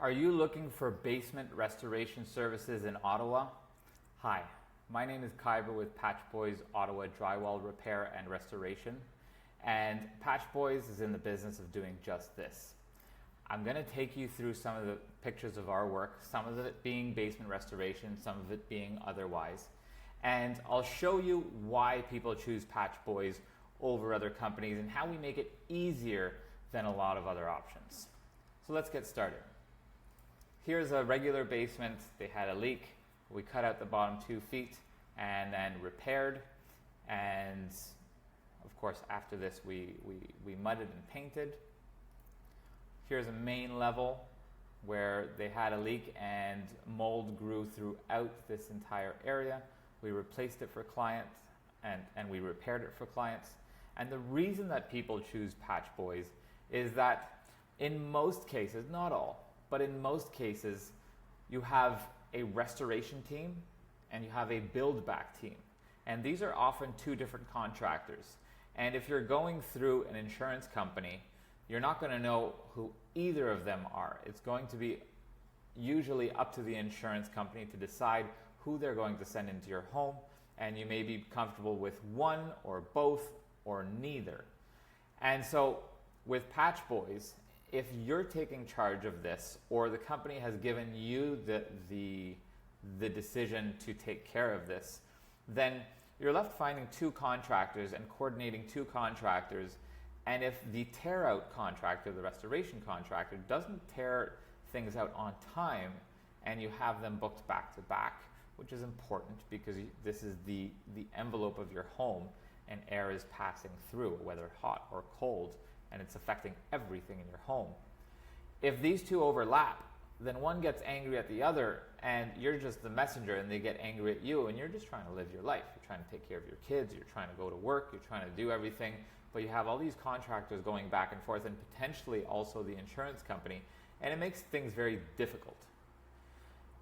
Are you looking for basement restoration services in Ottawa? Hi, my name is Kyber with PatchBoyz Ottawa Drywall Repair and Restoration, and PatchBoyz is in the business of doing just this. I'm going to take you through some of the pictures of our work, some of it being basement restoration, some of it being otherwise, and I'll show you why people choose PatchBoyz over other companies and how we make it easier than a lot of other options. So let's get started. Here's a regular basement. They had a leak. We cut out the bottom 2 feet and then repaired. And of course, after this, we mudded and painted. Here's a main level where they had a leak and mold grew throughout this entire area. We replaced it for clients and we repaired it for clients. And the reason that people choose PatchBoyz is that in most cases, not all, but in most cases, you have a restoration team and you have a build back team. And these are often 2 different contractors. And if you're going through an insurance company, you're not going to know who either of them are. It's going to be usually up to the insurance company to decide who they're going to send into your home. And you may be comfortable with one or both or neither. And so with PatchBoyz, if you're taking charge of this, or the company has given you the decision to take care of this, then you're left finding 2 contractors and coordinating 2 contractors. And if the tear out contractor, the restoration contractor, doesn't tear things out on time and you have them booked back to back, which is important because this is the envelope of your home and air is passing through, whether hot or cold, and it's affecting everything in your home. If these 2 overlap, then one gets angry at the other and you're just the messenger and they get angry at you and you're just trying to live your life. You're trying to take care of your kids, you're trying to go to work, you're trying to do everything, but you have all these contractors going back and forth and potentially also the insurance company, and it makes things very difficult.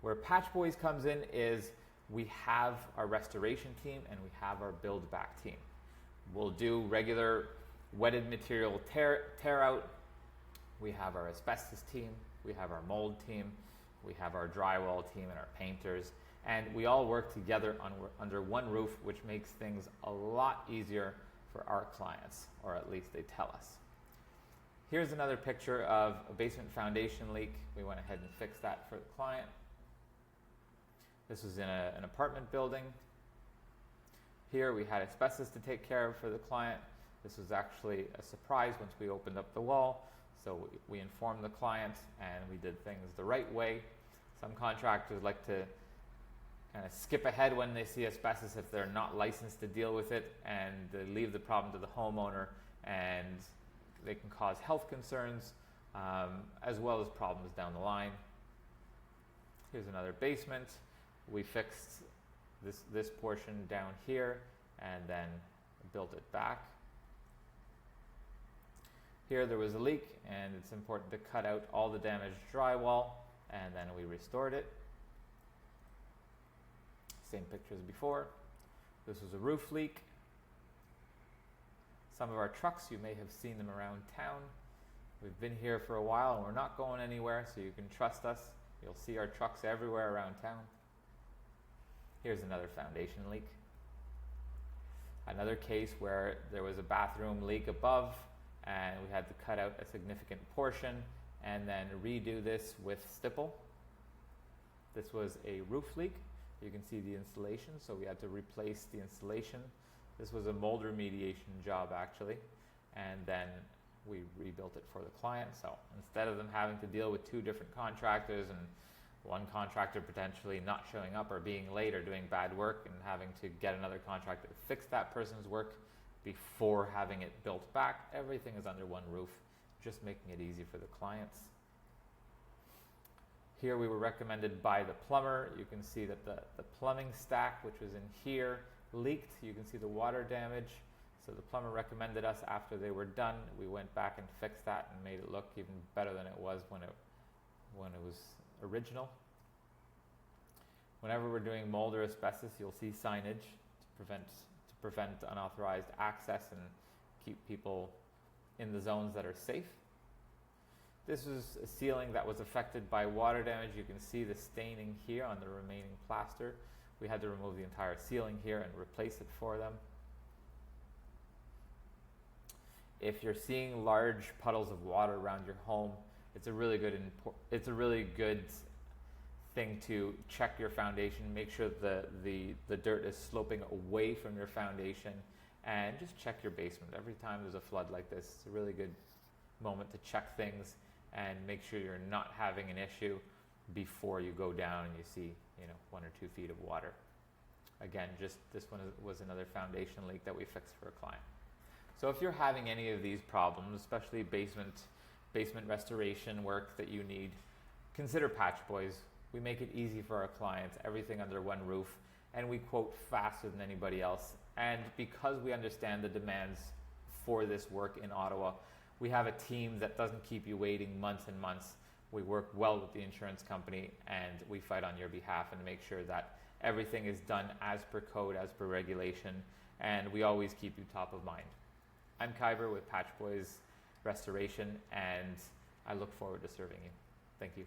Where PatchBoyz comes in is we have our restoration team and we have our build back team. We'll do regular wetted material tear out. We have our asbestos team, we have our mold team, we have our drywall team and our painters, and we all work together under one roof, which makes things a lot easier for our clients, or at least they tell us. Here's another picture of a basement foundation leak. We went ahead and fixed that for the client. This was in an apartment building. Here we had asbestos to take care of for the client. This was actually a surprise once we opened up the wall. So we informed the client and we did things the right way. Some contractors like to kind of skip ahead when they see asbestos if they're not licensed to deal with it, and they leave the problem to the homeowner, and they can cause health concerns as well as problems down the line. Here's another basement. We fixed this portion down here and then built it back. Here there was a leak and it's important to cut out all the damaged drywall, and then we restored it. Same picture as before. This was a roof leak. Some of our trucks, you may have seen them around town. We've been here for a while and we're not going anywhere, so you can trust us. You'll see our trucks everywhere around town. Here's another foundation leak. Another case where there was a bathroom leak above and we had to cut out a significant portion and then redo this with stipple. This was a roof leak. You can see the insulation, so we had to replace the insulation. This was a mold remediation job actually, and then we rebuilt it for the client. So instead of them having to deal with 2 different contractors and one contractor potentially not showing up or being late or doing bad work and having to get another contractor to fix that person's work before having it built back, everything is under one roof, just making it easy for the clients. Here we were recommended by the plumber. You can see that the plumbing stack, which was in here, leaked. You can see the water damage. So the plumber recommended us after they were done. We went back and fixed that and made it look even better than it was when it was original. Whenever we're doing mold or asbestos, you'll see signage to prevent unauthorized access and keep people in the zones that are safe. This is a ceiling that was affected by water damage. You can see the staining here on the remaining plaster. We had to remove the entire ceiling here and replace it for them. If you're seeing large puddles of water around your home, it's a really good thing to check your foundation. Make sure the dirt is sloping away from your foundation, and just check your basement. Every time there's a flood like this, it's a really good moment to check things and make sure you're not having an issue before you go down and you see 1 or 2 feet of water. Again, just this one was another foundation leak that we fixed for a client. So if you're having any of these problems, especially basement restoration work that you need, consider PatchBoyz. We make it easy for our clients, everything under one roof, and we quote faster than anybody else. And because we understand the demands for this work in Ottawa, we have a team that doesn't keep you waiting months and months. We work well with the insurance company, and we fight on your behalf and make sure that everything is done as per code, as per regulation, and we always keep you top of mind. I'm Kyber with PatchBoyz Restoration, and I look forward to serving you. Thank you.